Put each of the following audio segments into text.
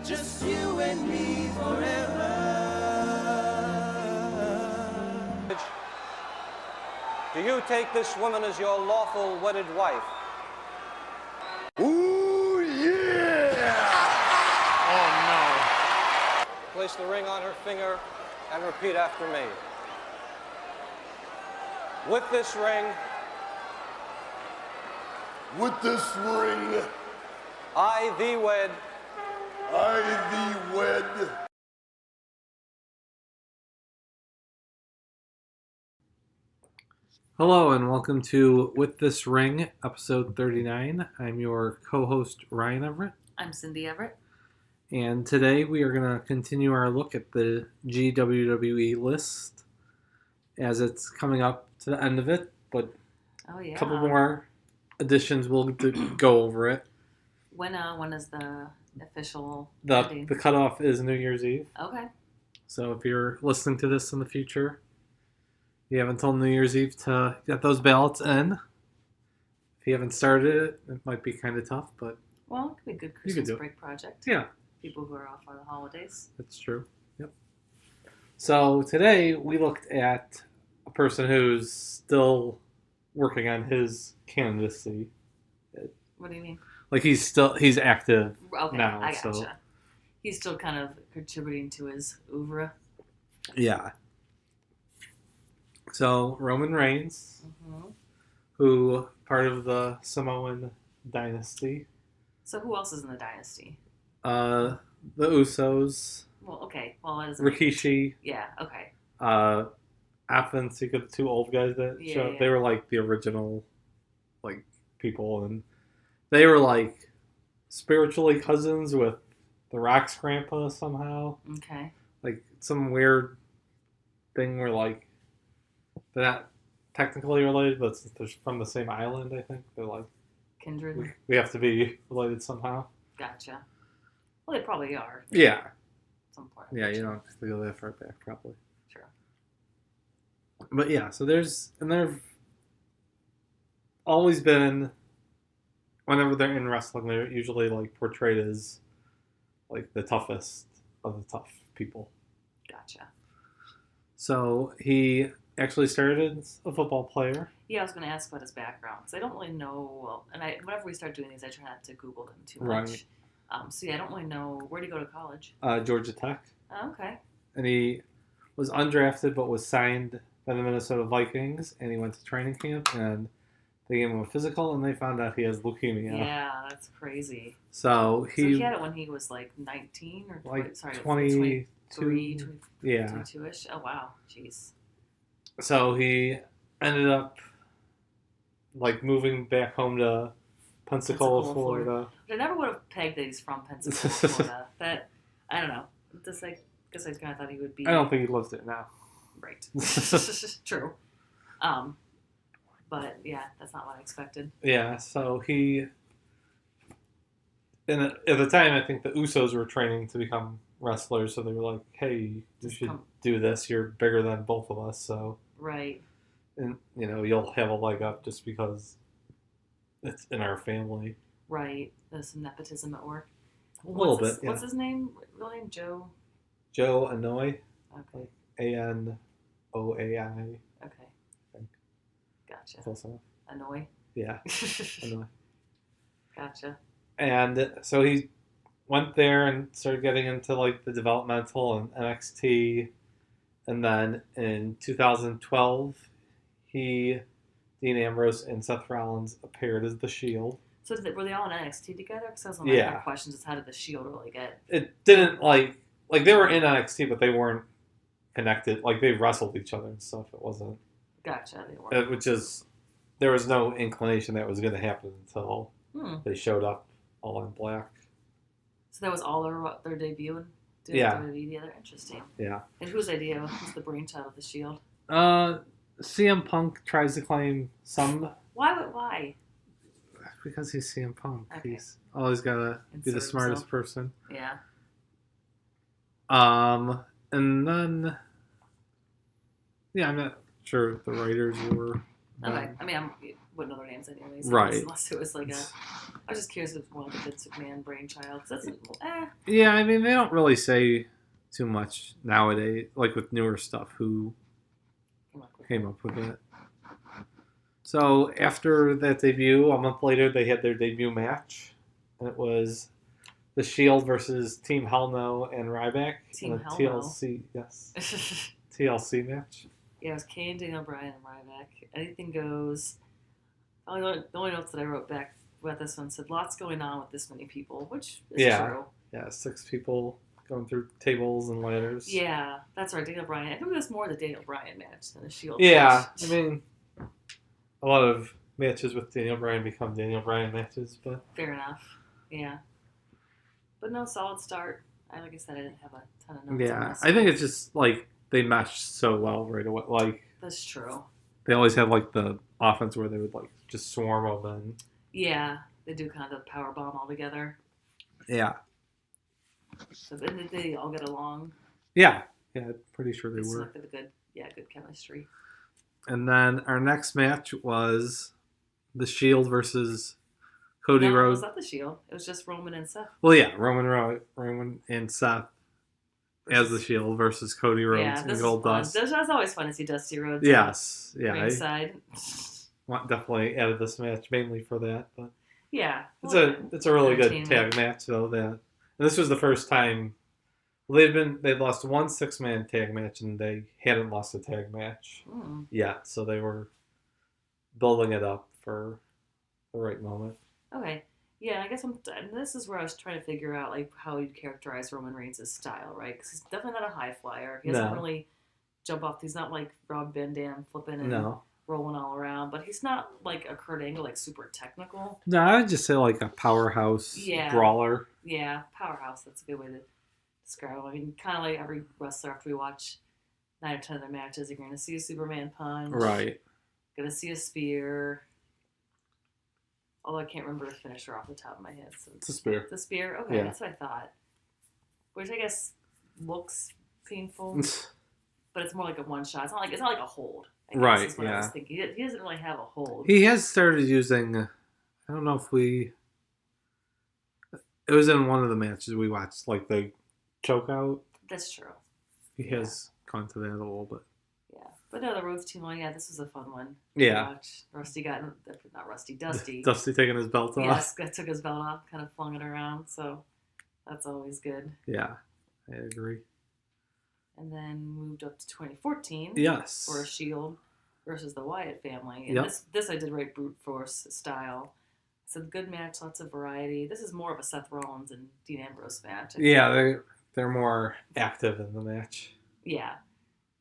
just you and me forever. Do you take this woman as your lawful wedded wife? Ooh, yeah! Oh, Place the ring on her finger and repeat after me. With this ring, no. With this ring, I thee wed. I thee wed. Hello and welcome to With This Ring, episode 39. I'm your co-host, Ryan Everett. I'm Cindy Everett. And today we are going to continue our look at the GWWE list as it's coming up to the end of it, but a couple more additions we'll go over it. When is the official The cutoff is New Year's Eve. Okay. So if you're listening to this in the future, you have until New Year's Eve to get those ballots in. If you haven't started it, it might be kind of tough, but... Well, it could be a good Christmas break project. Yeah. People who are off on the holidays. That's true. Yep. So today we looked at a person who's still working on his candidacy. What do you mean? Like he's active now. I gotcha. So. He's still kind of contributing to his oeuvre. Yeah. So Roman Reigns, who part of the Samoan dynasty. So who else is in the dynasty? The Usos. Well, okay. Well, that doesn't Rikishi. Yeah. Okay. Athens, you got the two old guys that showed. Yeah. They were like the original, like people, and they were like spiritually cousins with the Rock's grandpa somehow. Okay. Like some weird thing where like they're not technically related, but since they're from the same island, I think they're like Kindred. we have to be related somehow. Gotcha. Well, they probably are. Yeah. At some point. Yeah, you don't have to go that far back, probably. Sure. But yeah, so there've always been, whenever they're in wrestling, they're usually like portrayed as like the toughest of the tough people. Gotcha. So he actually started as a football player. Yeah, I was going to ask about his background because I don't really know. Well, and whenever we start doing these, I try not to Google them too much. Right. So yeah, I don't really know. Where did he go to college? Georgia Tech. Oh, okay. And he was undrafted but was signed by the Minnesota Vikings, and he went to training camp, and they gave him a physical, and they found out he has leukemia. Yeah, that's crazy. So he had it when he was like 19 or 22. 22-ish. Oh, wow. Jeez. So he ended up like moving back home to Pensacola, Florida. I never would have pegged that he's from Pensacola, Florida. That, I don't know. Just like, I guess I kind of thought he would be. I don't think he lives there now. Right. True. But yeah, that's not what I expected. Yeah, so he, at the time, I think the Usos were training to become wrestlers, so they were like, hey, you should do this. You're bigger than both of us, so. Right. And, you'll have a leg up just because it's in our family. Right. There's some nepotism at work. A little bit, yeah. What's his name? Real name? Joe? Joe Anoa'i. Okay. Anoai. Okay. Gotcha. Close enough. Annoy? Yeah. Anoa'i. Gotcha. And so he went there and started getting into like the developmental and NXT. And then in 2012, Dean Ambrose and Seth Rollins appeared as The Shield. So were they all in NXT together? Because that was one of my questions is how did The Shield really get? It didn't like they were in NXT, but they weren't connected. Like they wrestled each other and stuff. It wasn't. Gotcha. They weren't. There was no inclination that was going to happen until they showed up all in black. So that was all their debut in WWE together? Interesting. Yeah. And whose idea was the brainchild of The Shield? CM Punk tries to claim some. Why? Because he's CM Punk. Okay. He's always got to be the smartest person. Yeah. And then, I'm not sure if the writers were. Okay. I mean, wouldn't know their names anyways. Right. Unless it was like a. I was just curious if it was one of the Vince McMahon brainchild. That's Yeah, I mean, they don't really say too much nowadays, like with newer stuff, who came up with it. So after that debut, a month later, they had their debut match. And it was the Shield versus Team Hell No and Ryback Team in a Hell TLC, yes, TLC match. Yeah, it was Kane, Daniel Bryan, and Ryback. Anything goes. The only notes that I wrote back about this one said lots going on with this many people, which is true. Yeah, 6 people going through tables and ladders. Yeah, that's right, Daniel Bryan. I think it was more the Daniel Bryan match than the Shield Yeah, match. I mean, a lot of matches with Daniel Bryan become Daniel Bryan matches, but... Fair enough, yeah. But no, solid start. Like I said, I didn't have a ton of notes on Yeah, this I think one. it's just, like, they meshed so well right away. Like, That's true. they always have, like, the offense where they would, like, just swarm them and... Yeah, they do kind of the power bomb all together. Yeah. So, and did they all get along? Yeah, pretty sure they It's were. like the good chemistry. And then our next match was the Shield versus Cody No, it Rhodes. was not the Shield. It was just Roman and Seth. Well, yeah, Roman and Seth as the Shield versus Cody Rhodes Yeah, and this is fun. Goldust. That's always fun to see Dusty Rhodes. Yes, yeah, Ringside. I definitely added this match mainly for that, but Yeah. it's a really good entertainment. tag match though. And this was the first time they'd lost one 6-man tag match and they hadn't lost a tag match yet, so they were building it up for the right moment. Okay. Yeah, I guess this is where I was trying to figure out like how you'd characterize Roman Reigns' style, right? Because he's definitely not a high flyer. He doesn't really jump off. He's not like Rob Van Dam flipping and rolling all around, but he's not like a Kurt Angle, like super technical. No, I would just say like a powerhouse brawler. Yeah, powerhouse. That's a good way to describe him. I mean, kind of like every wrestler after we watch 9 or 10 of their matches, you're going to see a Superman punch. Right. Going to see a spear. Although I can't remember the finisher off the top of my head. So it's a spear. The spear? Okay, that's what I thought. Which I guess looks painful, but it's more like a one shot. It's not like a hold. I guess right, is what I was thinking. He doesn't really have a hold. He has started using, I don't know if it was in one of the matches we watched, like the choke out. That's true. He has gone to that a little bit. Yeah. But no, the Rhodes team, this was a fun one. Yeah. Dusty. Dusty taking his belt off. Yes, took his belt off, kind of flung it around, so that's always good. Yeah, I agree. And then moved up to 2014. Yes. For a Shield versus the Wyatt family. And this I did right brute force style. It's a good match, lots of variety. This is more of a Seth Rollins and Dean Ambrose match. Yeah, they're more active in the match. Yeah.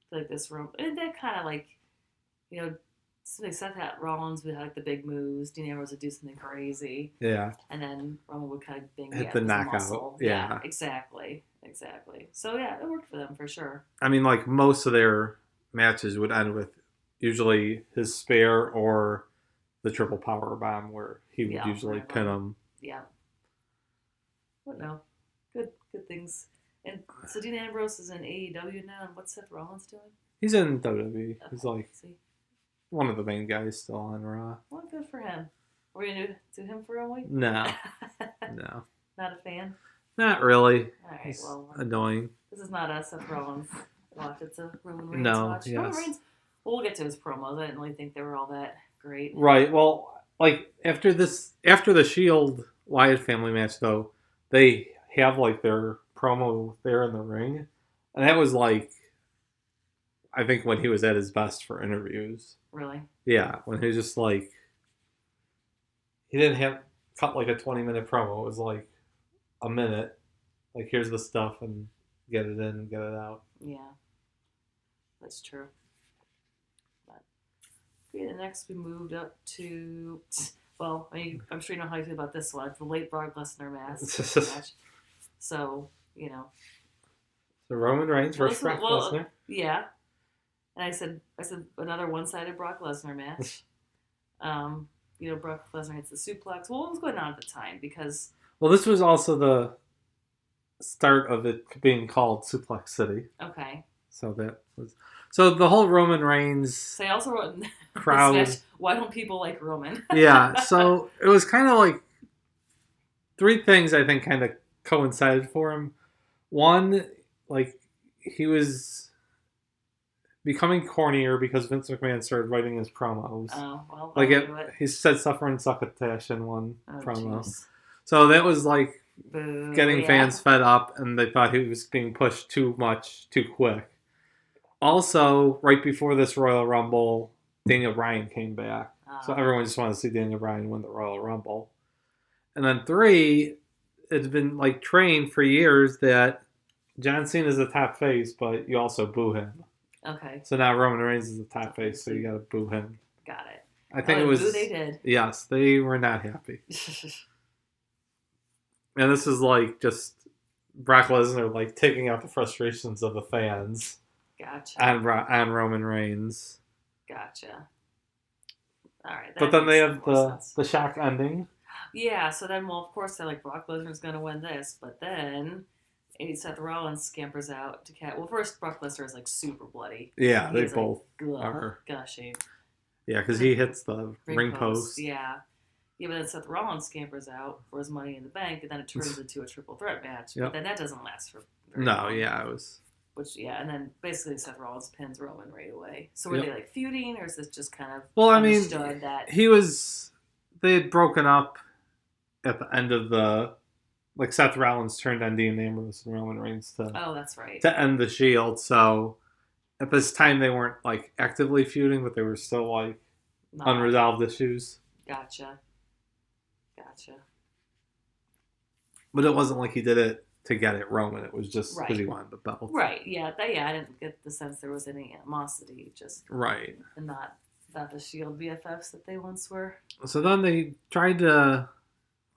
Like this room. And they're kind of like, Seth had Rollins would have like the big moves. Dean Ambrose would do something crazy. Yeah. And then Roman would kind of hit the knockout. Yeah, exactly. So yeah, it worked for them for sure. I mean, like most of their matches would end with usually his spear or the triple power bomb, where he would usually pin him. Yeah. But no, good things. And so Dean Ambrose is in AEW now, and what's Seth Rollins doing? He's in WWE. Okay, He's like one of the main guys still on Raw. Well, good for him. Are we going to do him for a week? No. No. Not a fan? Not really. All right, He's well. annoying. This is not a Seth Rollins watch. It's a Roman Reigns watch. Yes. Roman Reigns, we'll get to his promos. I didn't really think they were all that great. Right. Well, like after the Shield Wyatt family match, though, they have like their promo there in the ring. And that was like, I think when he was at his best for interviews. Really? Yeah, when he was just like, he didn't have cut like a 20-minute promo. It was like a minute. Like, here's the stuff and get it in, get it out. Yeah, that's true. But okay, next we moved up to, well, I mean, I'm sure you know how you feel about this one. It's the late Brock Lesnar match. So, The Roman Reigns versus Brock Lesnar. Yeah. And I said another one-sided Brock Lesnar match. Brock Lesnar hits the suplex. Well, what was going on at the time? Because... Well, this was also the start of it being called Suplex City. Okay. So that was... So the whole Roman Reigns So I also wrote in this crowd. match, why don't people like Roman? Yeah, so it was kind of like three things I think kind of coincided for him. One, like he was becoming cornier because Vince McMahon started writing his promos. Oh, well, Like I'll do it. he said "suffering succotash" in one Oh, promo. jeez. So that was like Boo, getting yeah. fans fed up, and they thought he was being pushed too much, too quick. Also, right before this Royal Rumble, Daniel Bryan came back. So everyone just wanted to see Daniel Bryan win the Royal Rumble. And then 3, it's been like trained for years that John Cena is the top face, but you also boo him. Okay. So now Roman Reigns is the top face, so you got to boo him. Got it. I think it was. Boo they did. Yes, they were not happy. And this is like just Brock Lesnar like taking out the frustrations of the fans Gotcha. on Roman Reigns. Gotcha. All right. But then they have the shock ending. Yeah, so then, well, of course, they're like, Brock Lesnar's going to win this. But then Seth Rollins scampers out to cat. Well, first, Brock Lesnar is like super bloody. Yeah, they He's both like, are. Gushing. Yeah, because he hits the ring post. Yeah. Yeah, but then Seth Rollins scampers out for his Money in the Bank, and then it turns into a triple threat match. Yep. But then that doesn't last for very No, long. yeah, it was. Which, yeah, and then basically Seth Rollins pins Roman right away. So were they like feuding, or is this just kind of understood that they had broken up at the end of the, like Seth Rollins turned on Dean Ambrose and Roman Reigns that's right. to end the Shield. So at this time they weren't like actively feuding, but they were still like unresolved issues. Gotcha. But it wasn't like he did it to get at Roman. It was just because he wanted the belt. Right. Yeah. I didn't get the sense there was any animosity, just right, and not the Shield BFFs that they once were. So then they tried to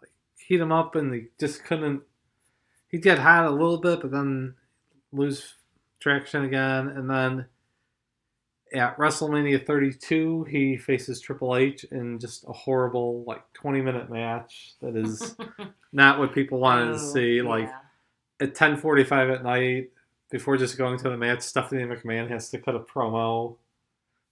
like heat him up, and they just couldn't. He'd get hot a little bit, but then lose traction again, and then at WrestleMania 32, he faces Triple H in just a horrible, like, 20-minute match that is not what people wanted to see. Yeah. Like, at 10:45 at night, before just going to the match, Stephanie McMahon has to cut a promo,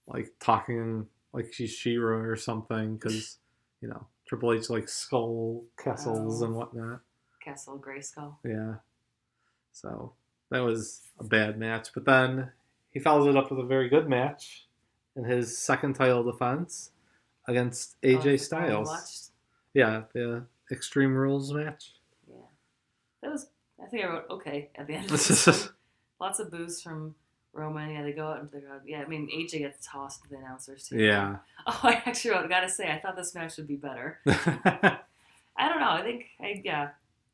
like, talking like she's She-Ra or something, because, you know, Triple H likes skull castles and whatnot. Castle Grayskull. Yeah. So, that was a bad match. But then he follows it up with a very good match in his second title defense against AJ Styles. Yeah, the Extreme Rules match. Yeah. That was, I think I wrote okay at the end of this. Lots of boos from Roman. Yeah, they go out into the crowd. Yeah, I mean, AJ gets tossed to the announcers too. Yeah. Oh, I actually wrote, gotta say, I thought this match would be better. I don't know. I think, I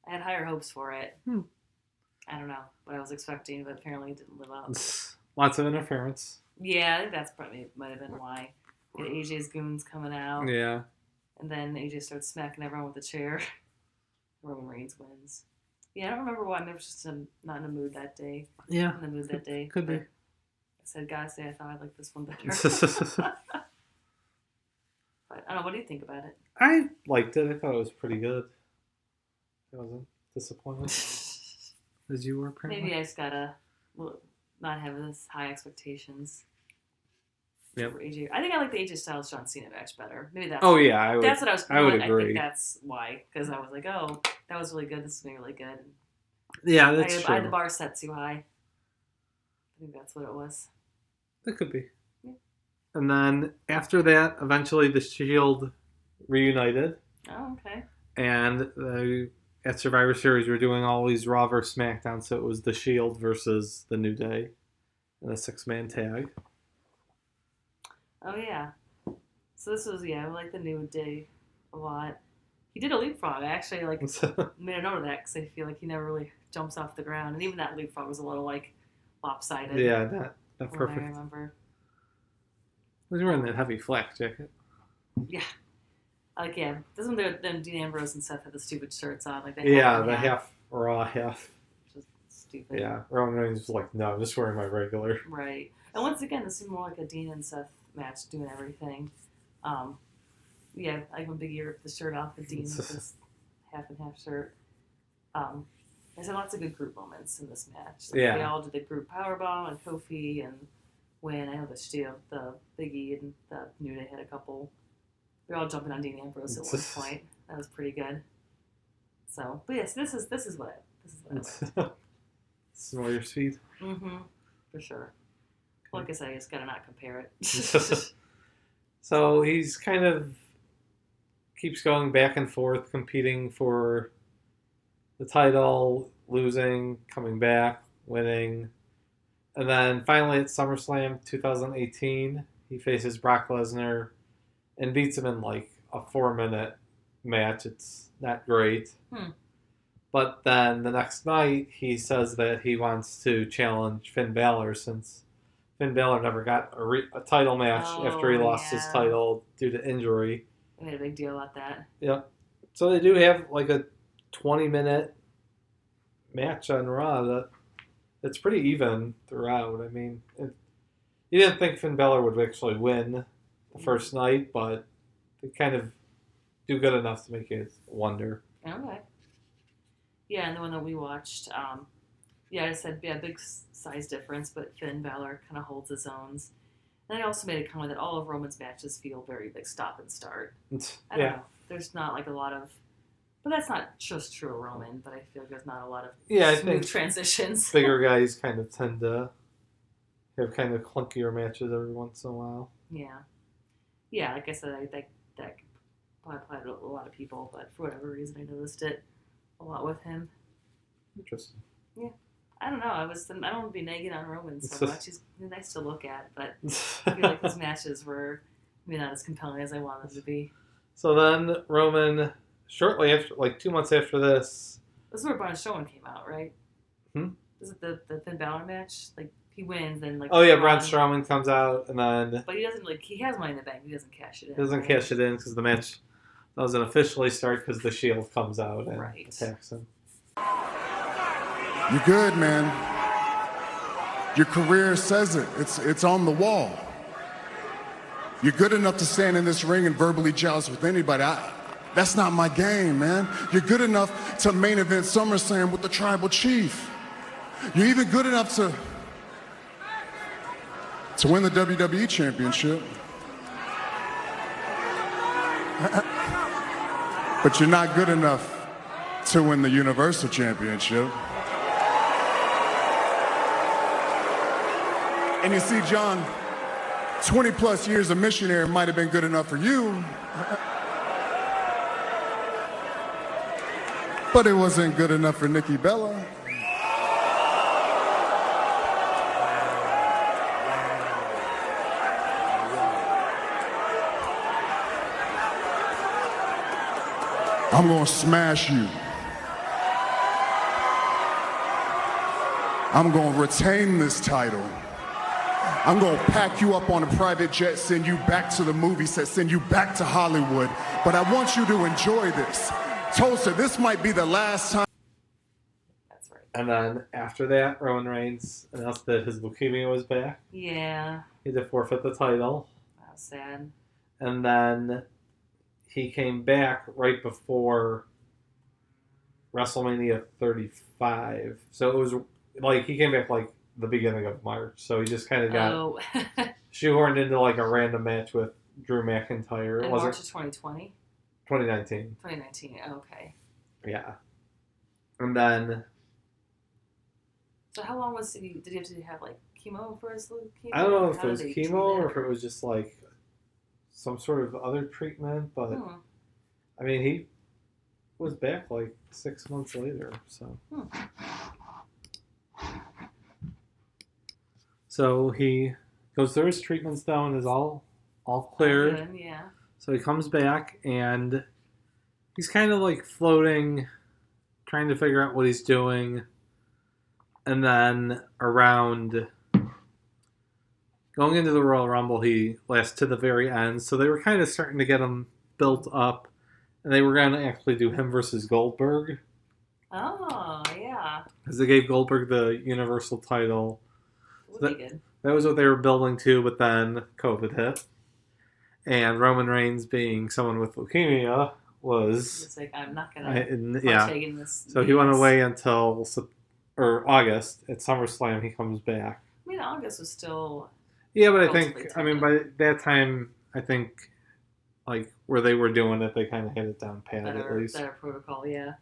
had higher hopes for it. I don't know what I was expecting, but apparently it didn't live up. Lots of interference. Yeah, I think that's probably might have been why. You had AJ's goons coming out. Yeah. And then AJ starts smacking everyone with the chair. Roman Reigns wins. Yeah, I don't remember why. Maybe I was just not in the mood that day. Yeah. In the mood that day. Could be. I said, gotta say, I thought I liked this one better. But I don't know. What do you think about it? I liked it. I thought it was pretty good. I wasn't disappointed. As you were, apparently. Maybe I just gotta not have this high expectations. Yep. For AJ. I think I like the AJ Styles John Cena match better. Maybe that's. Oh yeah, that's what I was. I would agree. I think that's why, because I was like, oh, that was really good. This is gonna be really good. Yeah, that's true. I had the bar set too high. I think that's what it was. It could be. Yeah. And then after that, eventually the Shield reunited. Oh, okay. And at Survivor Series, we're doing all these Raw versus SmackDown, so it was the Shield versus the New Day in a 6-man tag. Oh, yeah. So this was, I like the New Day a lot. He did a leapfrog. I actually, made a note of that because I feel like he never really jumps off the ground. And even that leapfrog was a little, lopsided. Yeah, not perfect. I remember. He was wearing that heavy flak jacket. Yeah. Doesn't then Dean Ambrose and Seth have the stupid shirts on? The half Raw, half. Just stupid. Yeah, Roman Reigns was like, no, I'm just wearing my regular. Right. And once again, this is more like a Dean and Seth match doing everything. When Big E ripped the shirt off of Dean with his half and half shirt. There's lots of good group moments in this match. They all did the group powerbomb and Kofi, and when I know the Biggie and the New Day had a couple. They're all jumping on Dean Ambrose at one point. That was pretty good. So, but yes, this is what I This is more your speed. Mm-hmm. For sure. Well, like I said, I just gotta not compare it. So he's kind of keeps going back and forth, competing for the title, losing, coming back, winning. And then finally at SummerSlam 2018, he faces Brock Lesnar and beats him in like a 4-minute match. It's not great. But then the next night, he says that he wants to challenge Finn Balor since Finn Balor never got a title match after he lost his title due to injury. They made a big deal about that. Yep. So they do have like a 20-minute match on Raw that's pretty even throughout. I mean, you didn't think Finn Balor would actually win the first night, but they kind of do good enough to make you wonder. Okay. Yeah, and the one that we watched, I said, big size difference, but Finn Balor kind of holds his own. And I also made a comment that all of Roman's matches feel very like stop and start. I don't know. There's not like a lot of, but that's not just true of Roman, but I feel like there's not a lot of smooth transitions. Bigger guys kind of tend to have kind of clunkier matches every once in a while. Yeah. Yeah, like I said, I think that probably applied to a lot of people, but for whatever reason I noticed it a lot with him. Interesting. Yeah. I don't know. I don't want to be nagging on Roman so much. He's nice to look at, but I feel like his matches were maybe not as compelling as I wanted them to be. So then Roman, shortly after, like 2 months after this... This is where Braun Strowman came out, right? Is it the Finn Balor match? Like, he wins and like... Oh yeah, Braun Strowman comes out and then... But he doesn't, like, he has Money in the Bank. He doesn't cash it in. He doesn't cash it in because the match doesn't officially start because the Shield comes out and attacks him. You're good, man. Your career says it. It's on the wall. You're good enough to stand in this ring and verbally joust with anybody. That's not my game, man. You're good enough to main event SummerSlam with the Tribal Chief. You're even good enough to win the WWE Championship. But you're not good enough to win the Universal Championship. And you see, John, 20 plus years of missionary might have been good enough for you, but it wasn't good enough for Nikki Bella. I'm gonna smash you. I'm gonna retain this title. I'm gonna pack you up on a private jet, send you back to the movie set, send you back to Hollywood. But I want you to enjoy this. Tulsa, this might be the last time. That's right. And then after that, Roman Reigns announced that his leukemia was back. Yeah. He had to forfeit the title. That was sad. And then he came back right before WrestleMania 35. So it was like he came back like the beginning of March. So he just kind of got shoehorned into like a random match with Drew McIntyre. In March of 2020? 2019. 2019, okay. Yeah. And then... So how long did he have to have like chemo for his leukemia? I don't know if it was chemo or if it was just like some sort of other treatment, but I mean, he was back like 6 months later, so. So he goes through his treatments though and is all cleared. Good, yeah. So he comes back and he's kind of like floating, trying to figure out what he's doing. And then around going into the Royal Rumble, he lasts to the very end. So they were kind of starting to get him built up. And they were going to actually do him versus Goldberg. Oh, yeah. Because they gave Goldberg the Universal title. Would be good. That was what they were building to, but then COVID hit. And Roman Reigns, being someone with leukemia, was... It's like, I'm not going to partake in this. So he went away until August. At SummerSlam, he comes back. I mean, August was still... Yeah, but I relatively think, I mean, by that time, I think, like, where they were doing it, they kind of had it down pat at least. Better protocol, yeah.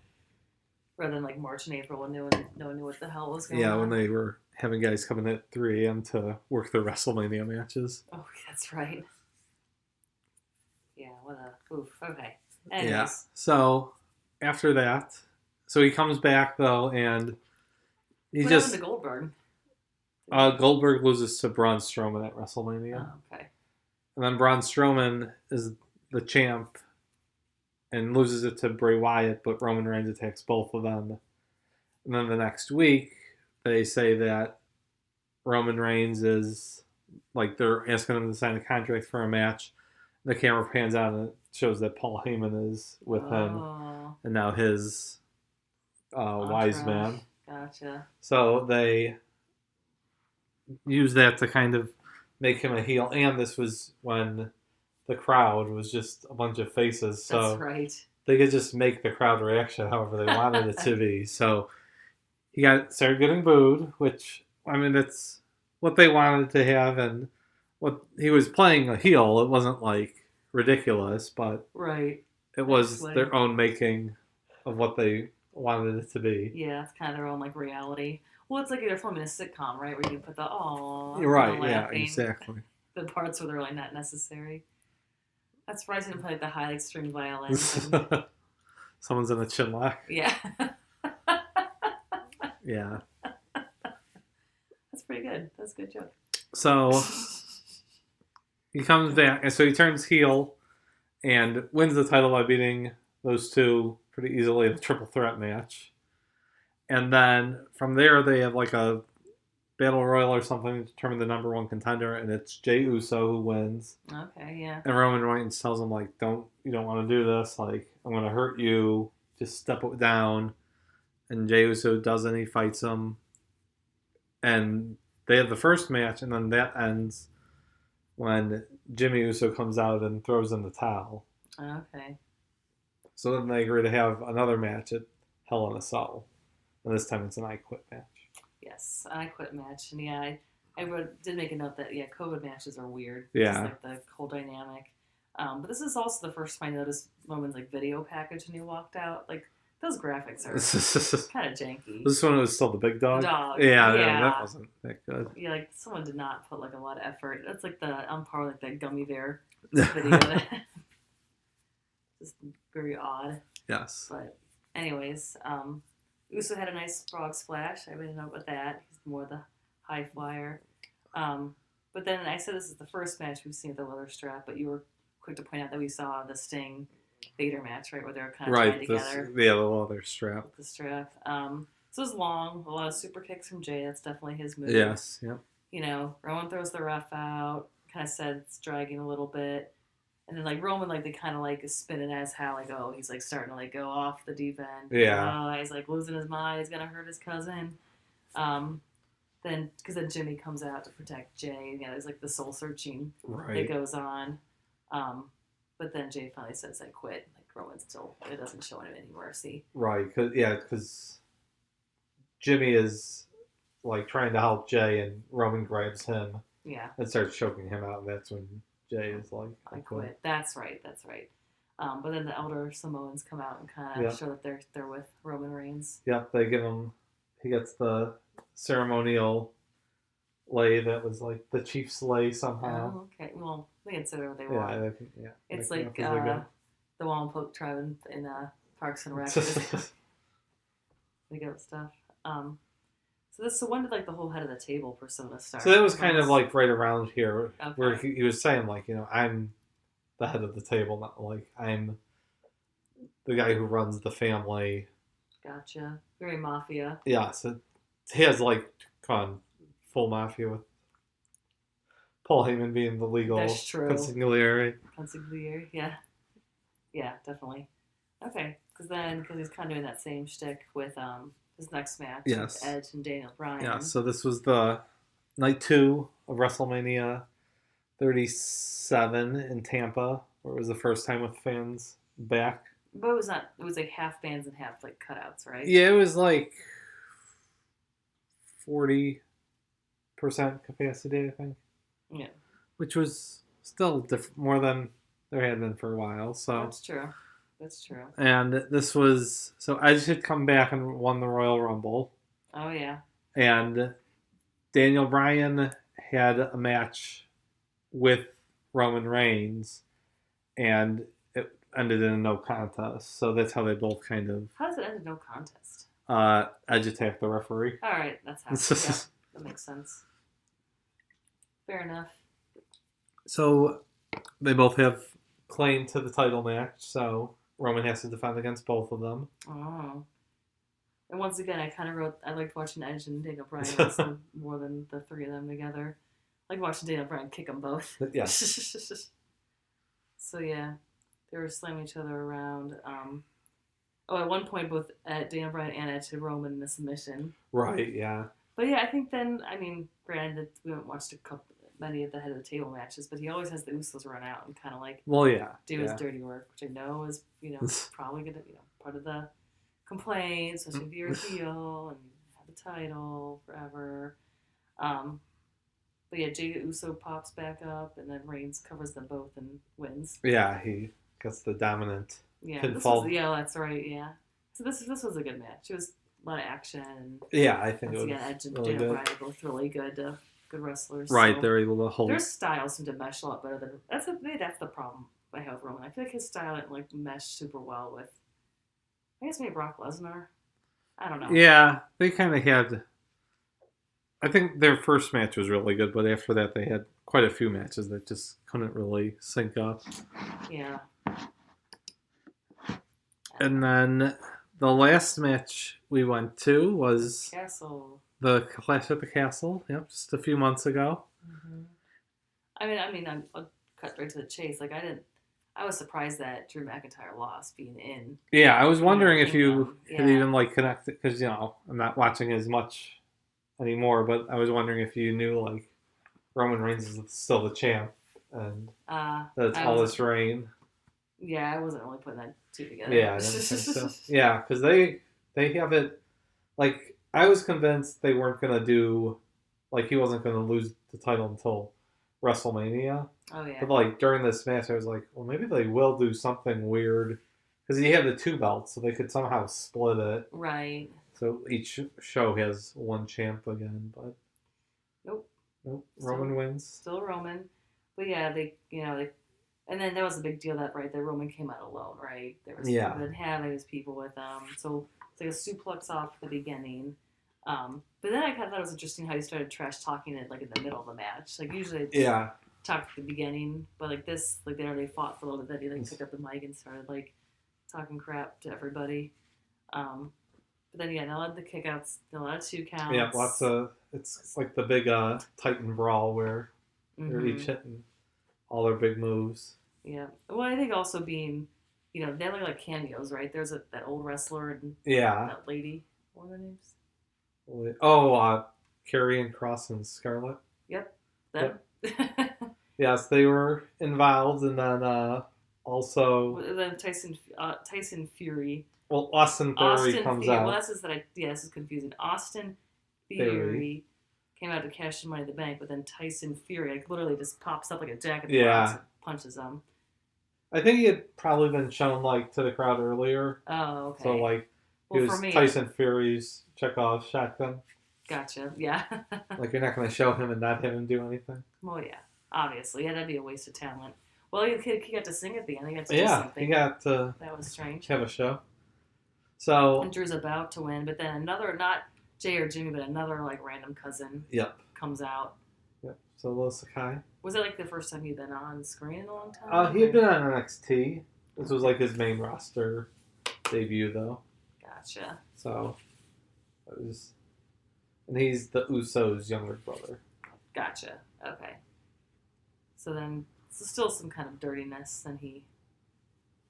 Rather than like March and April when no one knew what the hell was going Yeah, on. when they were having guys coming at 3 a.m. to work their WrestleMania matches. Oh, that's right. Yeah, what a oof. Okay. Anyways. Yeah. So after that, so he comes back though, and he What just happened to Goldberg? Goldberg loses to Braun Strowman at WrestleMania, Okay. and then Braun Strowman is the champ and loses it to Bray Wyatt, but Roman Reigns attacks both of them. And then the next week, they say that Roman Reigns is, like, they're asking him to sign a contract for a match. The camera pans out and it shows that Paul Heyman is with him, and now his wise man. Gotcha. So they use that to kind of make him a heel. And this was when the crowd was just a bunch of faces. So that's right. They could just make the crowd reaction however they wanted it to be. So he started getting booed, which, I mean, it's what they wanted to have, and what he was playing a heel. It wasn't like ridiculous, but right. It was their own making of what they wanted it to be. Yeah, it's kind of their own like reality. Well, it's like they're filming a sitcom, right? Where you put the You're right. Yeah, exactly. The parts where they're really not necessary. That's why I didn't play like the high like string violin. Someone's in a chin lock. Yeah. Yeah. That's pretty good. That's a good joke. So he comes back, and so he turns heel and wins the title by beating those two pretty easily in a triple threat match. And then from there, they have like a battle royal or something to determine the number one contender, and it's Jey Uso who wins. Okay, yeah. And Roman Reigns tells him, like, you don't want to do this. Like, I'm going to hurt you. Just step it down. And Jey Uso doesn't. He fights him. And they have the first match, and then that ends when Jimmy Uso comes out and throws in the towel. Okay. So then they agree to have another match at Hell in a Cell. And this time it's an I Quit match. Yes, an I Quit match. And yeah, I did make a note that, yeah, COVID matches are weird. Yeah. It's like the whole dynamic. But this is also the first time I noticed Roman's like video package when he walked out. Like, those graphics are kind of janky. This one was still the big dog? The dog. Yeah, that wasn't that good. Yeah, like someone did not put like a lot of effort. That's like on par with like that gummy bear video. Just very odd. Yes. But anyways, Uso had a nice frog splash. I made a note with that. He's more the high flyer. But then I said this is the first match we've seen with the leather strap, but you were quick to point out that we saw the Sting Vader match, right, where they're kind of tied together. Yeah, the leather strap. With the strap. So it was long, a lot of super kicks from Jay. That's definitely his move. Yes, yep. You know, Roman throws the ref out, kind of said it's dragging a little bit. And then, like, Roman, like, they kind of, like, spin it as how, like, oh, he's, like, starting to, like, go off the deep end. Yeah. He's, like, losing his mind. He's going to hurt his cousin. Because then Jimmy comes out to protect Jay. You know, there's, like, the soul-searching that goes on. But then Jay finally says, I quit. Like, Roman still, it doesn't show him any mercy. Right, because Jimmy is, like, trying to help Jay, and Roman grabs him. Yeah. And starts choking him out, and that's when Jay is like, I quit. That's right. But then the elder Samoans come out and kind of show that they're with Roman Reigns. Yep, they give him, he gets the ceremonial lei that was like the chief's lei somehow. Oh, okay. Well, they can say whatever they want. Yeah. It's like the Wampoke tribe in Parks and Rec. They get stuff. So when did like the whole head of the table persona start? So that was kind of like right around here, where he was saying, like, you know, I'm the head of the table, not like I'm the guy who runs the family. Gotcha. Very mafia. Yeah, so he has like full mafia with Paul Heyman being the legal consigliere. Consigliere, yeah. Yeah, definitely. Okay, because he's kind of doing that same shtick with his next match with Edge and Daniel Bryan. Yeah, so this was the night 2 of WrestleMania 37 in Tampa, where it was the first time with fans back. But it was not. It was like half fans and half like cutouts, right? Yeah, it was like 40% capacity, I think. Yeah. Which was still more than there had been for a while. So That's true. That's true. And this was... So Edge had come back and won the Royal Rumble. Oh, yeah. And Daniel Bryan had a match with Roman Reigns. And it ended in a no contest. So that's how they both kind of... How does it end in no contest? Edge attacked the referee. All right. That's how. Yeah, that makes sense. Fair enough. So they both have claim to the title match. So Roman has to defend against both of them. Oh. And once again, I kind of wrote, I liked watching Edge and Daniel Bryan also more than the three of them together. I like watching Daniel Bryan kick them both. Yeah. So, yeah. They were slamming each other around. At one point, both Daniel Bryan and Edge had Roman in a submission. Right, yeah. But yeah, I think then, granted, we haven't watched many of the head of the table matches, but he always has the Usos run out and kind of do his dirty work, which I know is, probably going to, part of the complaints, especially if you're a heel and you have the title forever. But yeah, Jey Uso pops back up, and then Reigns covers them both and wins. Yeah, he gets the dominant pinfall. That's right. Yeah. So this was a good match. It was a lot of action. Yeah, I think it was Edge and really Daniel good. Bryan are both really good wrestlers. Right, so they're able to hold. their styles seem to mesh a lot better than maybe that's the problem I have with Roman. I feel like his style didn't mesh super well with, I guess, maybe Brock Lesnar. I don't know. Yeah, they kind of had. I think their first match was really good, but after that they had quite a few matches that just couldn't really sync up. Yeah. And then the last match we went to was Castle. the Clash at the Castle. Yep, just a few months ago. Mm-hmm. I'll cut right to the chase. I was surprised that Drew McIntyre lost being in. Yeah, I was wondering if you Kingdom. had even connected, because I'm not watching as much anymore, but I was wondering if you knew Roman Reigns is still the champ and that's all this reign. Yeah, I wasn't really putting that two together. Yeah, I didn't think so. Yeah, because they have it. I was convinced they weren't gonna do he wasn't gonna lose the title until WrestleMania. Oh yeah. But during this match, I was like, well, maybe they will do something weird because he had the two belts, so they could somehow split it. Right. So each show has one champ again, but nope. Roman wins. Still Roman, but yeah, they and then there was a big deal that Roman came out alone, right? There was people that didn't have his people with them, so it's a suplex off at the beginning. But then I kind of thought it was interesting how he started trash talking it in the middle of the match. Usually they talk at the beginning, but this they already fought for a little bit. He took up the mic and started talking crap to everybody. But then they led the kickouts, a lot of 2 counts. Yeah, lots of it's the big Titan brawl where they're each hitting all their big moves. Yeah. Well, I think also being, they have cameos, right? There's that old wrestler and that lady. What are their names? Oh, Karrion Kross and Scarlett. Yep. Them. Yep. Yes, they were involved, and then also then Tyson Fury. Well, Austin Theory comes out. Well, this is confusing. Austin Theory came out to cash the Money in the Bank, but then Tyson Fury literally just pops up like a jack in the box and punches him. I think he had probably been shown to the crowd earlier. Oh, okay. So he was Tyson Fury's Chekhov shotgun. Gotcha. Yeah. You're not going to show him and not have him do anything. Well, yeah. Obviously, that'd be a waste of talent. Well, he got to sing at the end. He got to do something. He got to. That was strange. Have a show. So. And Drew's about to win, but then another, not Jay or Jimmy, but another random cousin. Yep. Comes out. Yep. Solo Sakai. Was it the first time he'd been on screen in a long time? He had been on NXT. This was his main roster debut, though. Gotcha. So, it was, and he's the Usos' younger brother. Gotcha. Okay. So then, still some kind of dirtiness, and he.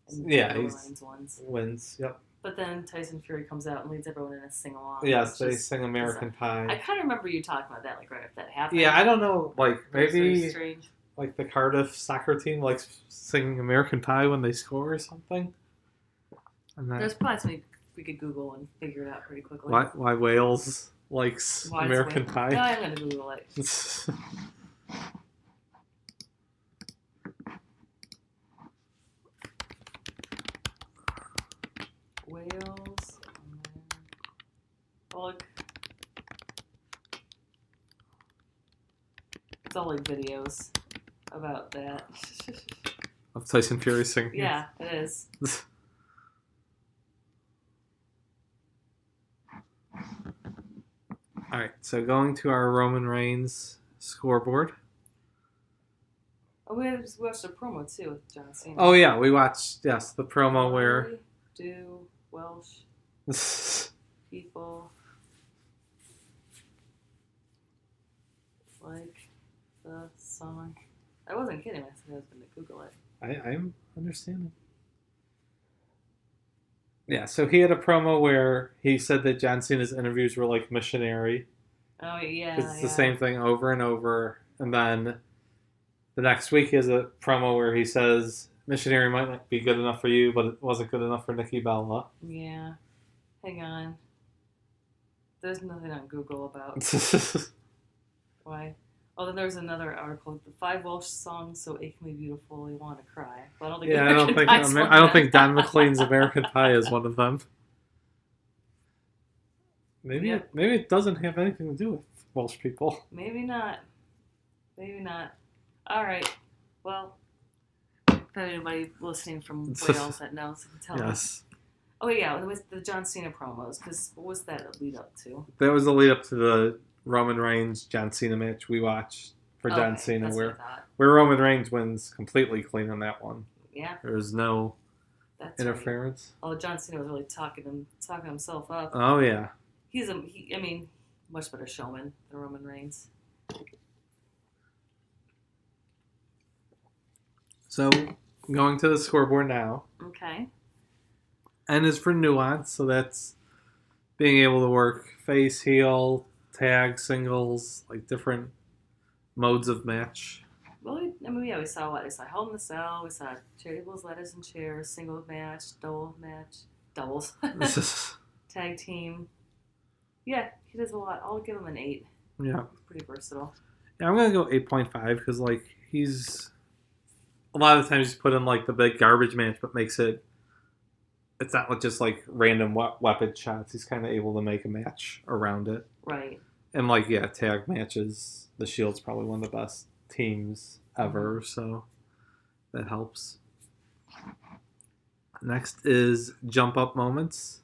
Wins. Yep. But then Tyson Fury comes out and leads everyone in a sing along. Yes, they sing American Pie. I kind of remember you talking about that, right if that happened. Yeah, I don't know, maybe strange. The Cardiff soccer team singing American Pie when they score or something. There's probably something we could Google and figure it out pretty quickly. Why Wales likes American Pie? No, I'm going to Google it. look. It's all like videos about that. Of Tyson Fury singing. Yeah, it is. All right, so going to our Roman Reigns scoreboard. Oh, we watched a promo too with John Cena. Oh yeah, we watched the promo where do Welsh people like the song? I wasn't kidding. I said I was going to Google it. I'm understanding. Yeah, so he had a promo where he said that John Cena's interviews were like missionary. Oh yeah, It's the same thing over and over, and then the next week is a promo where he says missionary might not be good enough for you, but it wasn't good enough for Nikki Bella. Yeah. Hang on. There's nothing on Google about why. Oh, then there's another article. The 5 Welsh songs so achingly beautiful you want to cry. But I don't think. Yeah, I don't think Don McLean's American Pie is one of them. Maybe it doesn't have anything to do with Welsh people. Maybe not. All right. Well, if anybody listening from Wales that knows, can tell us. Oh yeah, with the John Cena promos, because what was that lead up to? That was the lead up to the Roman Reigns John Cena match we watched for John Cena, where Roman Reigns wins completely clean on that one. Yeah. There was no interference. Right. Oh, John Cena was really talking himself up. Oh yeah. He's much better showman than Roman Reigns. So, going to the scoreboard now. Okay. N is for nuance, so that's being able to work face, heel, tag, singles, like different modes of match. Well, we saw what? We saw Hell in the Cell, we saw tables, ladders, and chairs, single match, doubles, tag team. Yeah, he does a lot. I'll give him an 8. Yeah. He's pretty versatile. Yeah, I'm going to go 8.5 because, like, he's... A lot of the times he's put in, like, the big garbage match, but makes it... It's not just, like, random weapon shots. He's kind of able to make a match around it. Right. And, like, yeah, tag matches. The Shield's probably one of the best teams ever, so that helps. Next is jump up moments.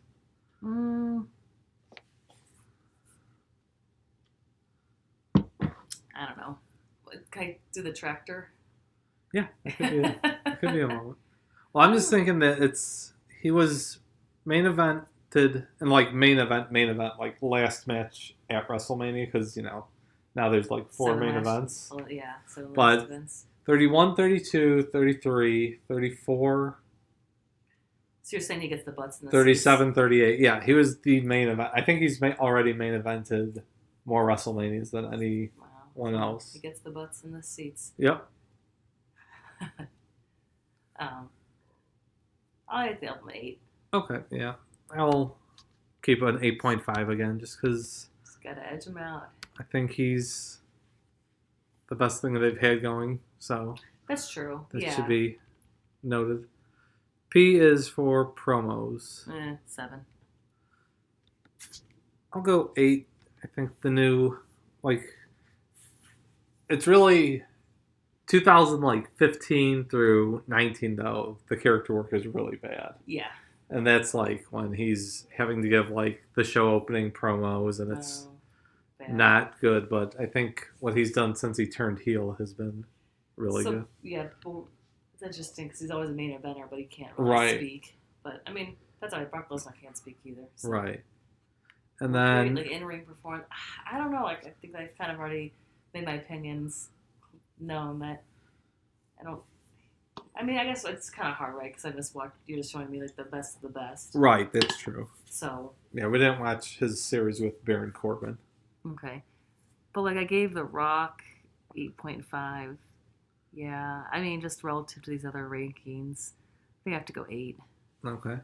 I don't know. Can I do the tractor? Yeah, that could be a moment. Well, I'm just thinking that he was main evented and like main event like last match at WrestleMania because now there's like 4 main events. Well, yeah, so but events. 31, 32, 33, 34. So you're saying he gets the butts in the 37, 38. Yeah, he was the main event. I think he's already main evented more WrestleManias than anyone else. He gets the butts in the seats. Yep. I think I'm 8. Okay, yeah. I'll keep an 8.5 again just because... Just gotta edge him out. I think he's the best thing that they've had going, so... That's true, that should be noted. P is for promos. 7. I'll go 8. I think the new, it's really 2015 through 19 though. The character work is really bad. Yeah. And that's when he's having to give the show opening promos, and it's not good. But I think what he's done since he turned heel has been really good. Yeah, well, it's interesting because he's always a main eventer, but he can't really speak. But I mean, that's all right. Brock Lesnar can't speak either. So. Right. And then in-ring performance, I don't know. I think I've kind of already made my opinions known that I don't. I mean, I guess it's kind of hard, right? Because you're just showing me the best of the best. Right, that's true. So. Yeah, we didn't watch his series with Baron Corbin. Okay, but I gave The Rock 8.5. Yeah, I mean, just relative to these other rankings, I think I have to go 8. Okay.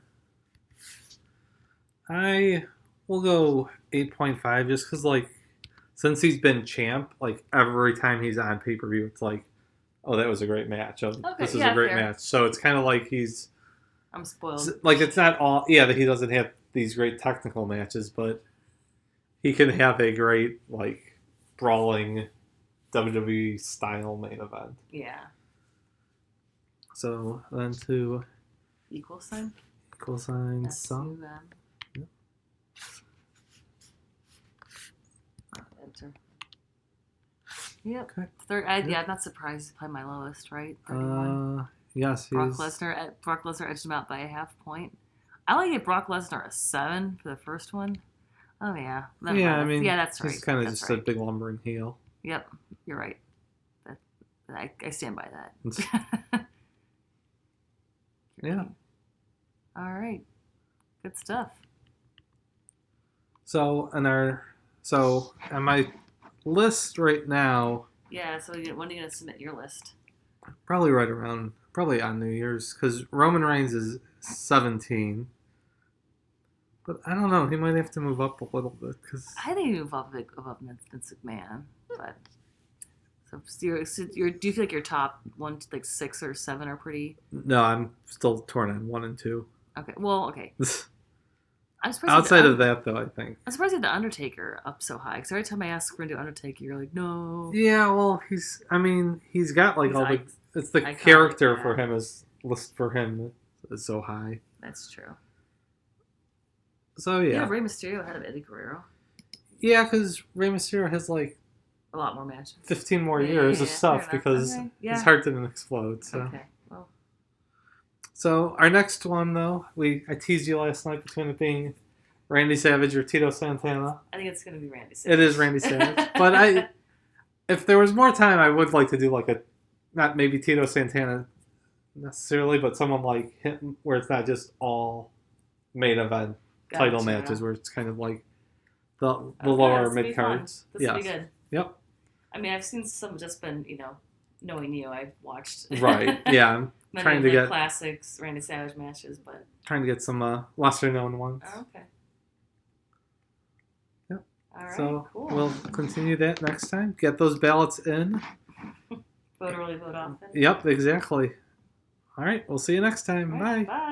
I will go 8.5 just because, since he's been champ, every time he's on pay-per-view, it's oh, that was a great match. Oh, this is a great match. So it's kind of he's... I'm spoiled. It's not all... Yeah, that he doesn't have these great technical matches, but he can have a great like brawling WWE style main event. Yeah. So then to Equal sign. song. Yep. Enter. Yep. Okay. Third. Yeah, I'm not surprised. He's probably my lowest, right? 31. Yes. Brock Lesnar edged him out by a half point. I only gave Brock Lesnar a 7 for the first one. Oh yeah. Yeah, I mean, that's right. He's kind of That's just right. a big lumbering heel. Yep, you're right. I stand by that. Yeah. All right. Good stuff. So on my list right now, Yeah. So when are you gonna submit your list? probably on New Year's, because Roman Reigns is 17. But I don't know. He might have to move up a little bit because I think you move up above Vince McMahon, but so do you feel like your top 6 or 7 are pretty? no, I'm still torn on 1 and 2. Okay. Well, okay. I'm surprised. Outside of that, though, I think. I'm surprised you had the Undertaker up so high. Because every time I ask for do Undertaker, you're like, no. Yeah, well, he's got like He's it's the iconic, character yeah. for him is so high. That's true. So You yeah, have Rey Mysterio ahead of Eddie Guerrero. yeah, because Rey Mysterio has like A lot more matches. 15 more Yeah, years of fair stuff enough. because Okay, yeah. his heart didn't explode. So. Okay. Well, So our next one, though, I teased you last night between it being Randy Savage or Tito Santana. I think it's going to be Randy Savage. It is Randy Savage, but if there was more time, I would like to do like not maybe Tito Santana necessarily, but someone like him where it's not just all main event title Gotcha. matches, where it's kind of like the Okay, lower this will be mid fun. cards. This will be good. Yep. I mean, I've seen some just been, knowing you, I've watched. Right. Yeah. I'm many trying of to the get classics Randy Savage matches, but. some lesser known ones. Oh, okay. Yep. All right. So cool. we'll continue that next time. Get those ballots in. Vote early, vote often. Yep, exactly. All right, we'll see you next time. All right, Bye. Bye.